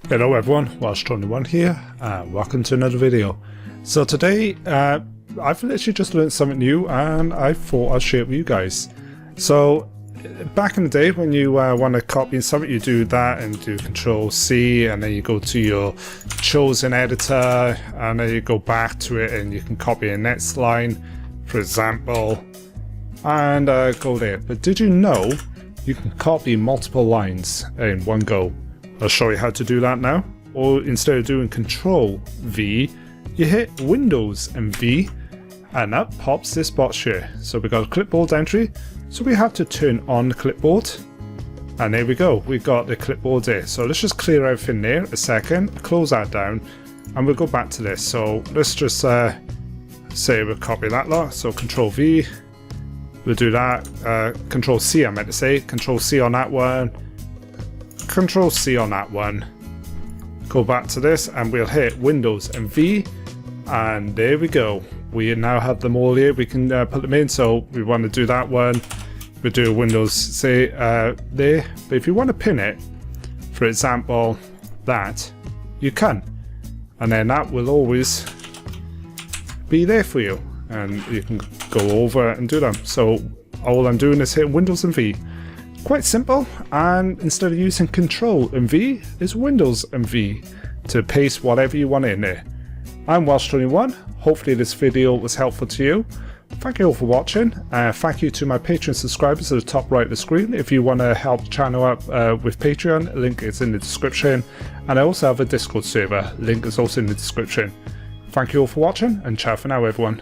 Hello everyone, Welsh21 here, and welcome to another video. So today, I've literally just learned something new and I thought I'd share it with you guys. So, back in the day when you want to copy something, you do that and do Ctrl C, and then you go to your chosen editor, and then you go back to it and you can copy a next line, for example, and go there. But did you know you can copy multiple lines in one go? I'll show you how to do that now. Or instead of doing Ctrl V, you hit Windows and V, and up pops this box here. So we got a clipboard entry, so we have to turn on the clipboard, and there we go, we got the clipboard there. So let's just clear everything there a second, close that down, and we'll go back to this. So let's just say we'll copy that lot. So Ctrl V, we'll do that. Ctrl C, I meant to say. Ctrl C on that one. Ctrl C on that one. Go back to this and we'll hit Windows and V, and there we go. We now have them all here. We can put them in. So we want to do that one. We do Windows, say there. But if you want to pin it, for example, that, you can, and then that will always be there for you, and you can go over and do them. So all I'm doing is hitting Windows and V. Quite simple, and instead of using Ctrl and V, it's Windows and V to paste whatever you want in there. I'm Welsh21, hopefully this video was helpful to you. Thank you all for watching, thank you to my Patreon subscribers at the top right of the screen. If you want to help the channel up with Patreon, link is in the description, and I also have a Discord server, link is also in the description. Thank you all for watching, and ciao for now everyone.